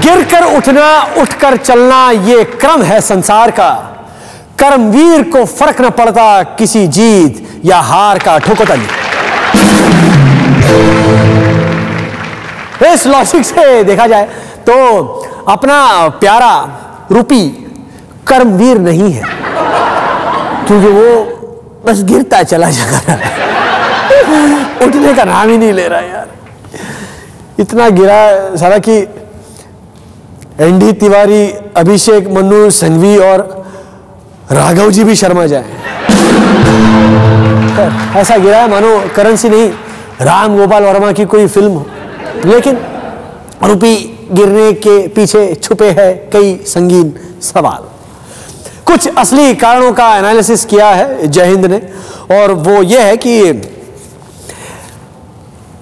गिरकर उठना, उठकर चलना, ये क्रम है संसार का। कर्मवीर को फर्क न पड़ता किसी जीत या हार का। ठोकोताली। इस लॉजिक से देखा जाए तो अपना प्यारा रूपी कर्मवीर नहीं है, क्योंकि वो बस गिरता चला जा रहा है, उठने का नाम ही नहीं ले रहा यार। इतना गिरा सारा कि एनडी तिवारी, अभिषेक मनु संघवी और राघव जी भी शर्मा जाए। ऐसा गिरा है मानो करेंसी नहीं, राम गोपाल वर्मा की कोई फिल्म हो। लेकिन रूपी गिरने के पीछे छुपे हैं कई संगीन सवाल। कुछ असली कारणों का एनालिसिस किया है जय हिंद ने, और वो ये है कि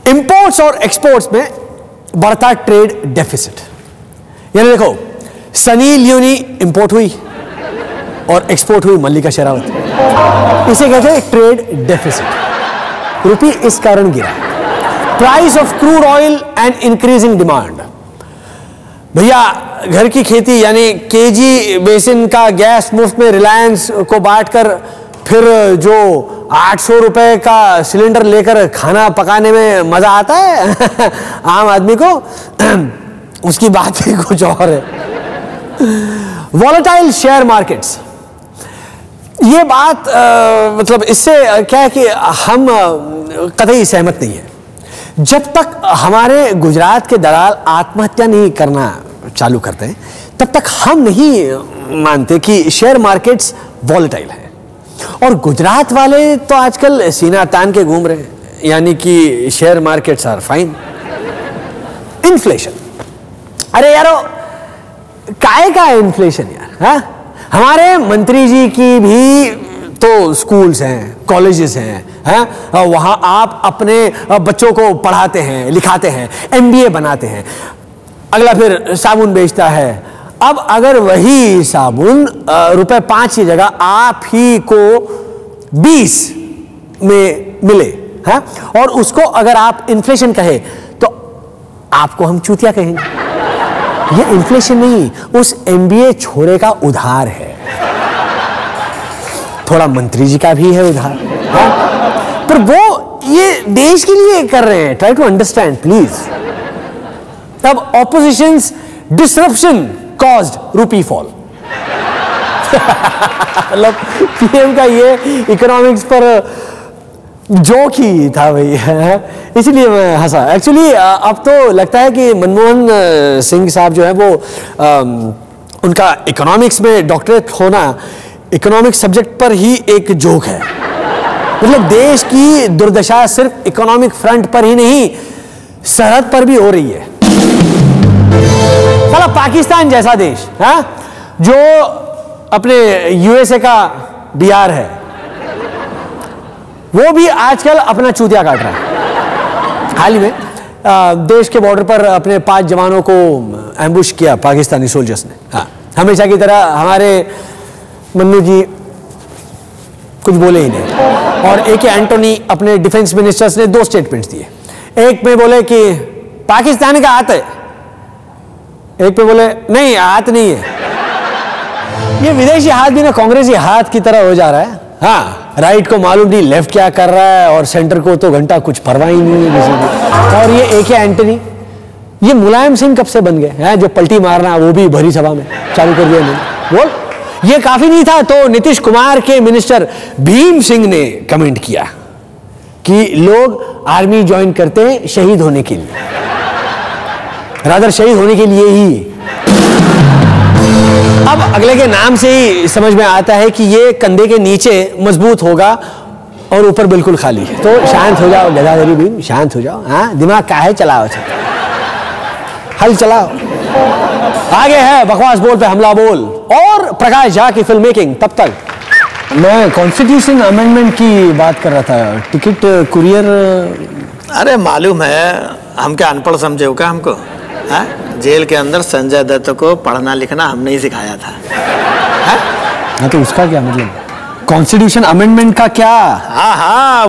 इंपोर्ट्स और एक्सपोर्ट्स में बढ़ता ट्रेड डेफिसिट। यानी देखो, सनी लियोनी इंपोर्ट हुई और एक्सपोर्ट हुई मल्लिका शेरावत। इसे कहते हैं ट्रेड डेफिसिट। रुपी इस कारण गिरा। Price of crude oil and increasing demand. भैया घर की खेती यानी केजी बेसिन का गैस मुफ्त में रिलायंस को बांटकर फिर जो 800 रुपए का सिलेंडर लेकर खाना पकाने में मजा आता है आम आदमी को, उसकी बात ही कुछ और है। वॉलेटाइल शेयर मार्केट्स, ये बात मतलब इससे क्या है कि हम कतई सहमत नहीं है। जब तक हमारे गुजरात के दलाल आत्महत्या नहीं करना चालू करते हैं, तब तक हम नहीं मानते कि शेयर मार्केट्स वॉलेटाइल हैं। और गुजरात वाले तो आजकल सीना तान के घूम रहे हैं, यानी कि share markets are fine. Inflation, अरे यारो काहे का इन्फ्लेशन यार, हाँ? हमारे मंत्री जी की भी तो स्कूल्स हैं, कॉलेजेस हैं, वहां आप अपने बच्चों को पढ़ाते हैं, लिखाते हैं, एमबीए बनाते हैं। अगला फिर साबुन बेचता है। अब अगर वही साबुन रुपए 5 की जगह आप ही को 20 में मिले, है? और उसको अगर आप इन्फ्लेशन कहे तो आपको हम चूतिया कहेंगे। ये इन्फ्लेशन नहीं, उस एमबीए छोरे का उधार है। थोड़ा मंत्री जी का भी है उधार, है? पर वो ये देश के लिए कर रहे हैं। Try to understand please. तब oppositions disruption caused rupee fall. मतलब पीएम का ये इकोनॉमिक्स पर जोक ही था भाई, इसलिए मैं हंसा। एक्चुअली अब तो लगता है कि मनमोहन सिंह साहब जो है वो उनका इकोनॉमिक्स में डॉक्टरेट होना इकोनॉमिक्स सब्जेक्ट पर ही एक जोक है। मतलब देश की दुर्दशा सिर्फ इकोनॉमिक फ्रंट पर ही नहीं, सरहद पर भी हो रही है। साला पाकिस्तान जैसा देश, हाँ? जो अपने यूएसए का बिहार है, वो भी आजकल अपना चूतिया काट रहा है। हाल ही में देश के बॉर्डर पर अपने 5 जवानों को एम्बुश किया पाकिस्तानी सोल्जर्स ने। हाँ, हमेशा की तरह हमारे मन्नू जी कुछ बोले ही नहीं। और ए के एंटोनी अपने डिफेंस मिनिस्टर्स ने 2 स्टेटमेंट्स दिए। एक में बोले कि पाकिस्तान का हाथ है, एक पे बोले नहीं हाथ नहीं है। ये विदेशी हाथ भी ना कांग्रेसी हाथ की तरह हो जा रहा है। हाँ, राइट को मालूम नहीं लेफ्ट क्या कर रहा है, और सेंटर को तो घंटा कुछ परवाह ही नहीं है किसी को। और ये ए के एंटनी, ये मुलायम सिंह कब से बन गए हैं? जो पलटी मारना वो भी भरी सभा में चालू कर दिया नहीं। बोल, ये काफी नहीं था तो नीतीश कुमार के मिनिस्टर भीम सिंह ने कमेंट किया कि लोग आर्मी ज्वाइन करते हैं शहीद होने के लिए, रादर शहीद होने के लिए ही। अब अगले के नाम से ही समझ में आता है कि ये कंधे के नीचे मजबूत होगा और ऊपर बिल्कुल खाली है। तो शांत हो जाओ गदाधरी भीम, शांत हो जाओ। हाँ, दिमाग काहे चलाओ, हल चलाओ। आगे है बकवास बोल पे हमला बोल और प्रकाश झा की फिल्म मेकिंग। तब तक मैं कॉन्स्टिट्यूशन अमेंडमेंट की बात कर रहा था। टिकट कुरियर, अरे मालूम है, हम क्या अनपढ़ समझे हो क्या हमको? है? जेल के अंदर संजय दत्त को पढ़ना लिखना हमने ही सिखाया था। हाँ, तो उसका क्या मतलब? कॉन्स्टिट्यूशन अमेंडमेंट का क्या? हाँ हाँ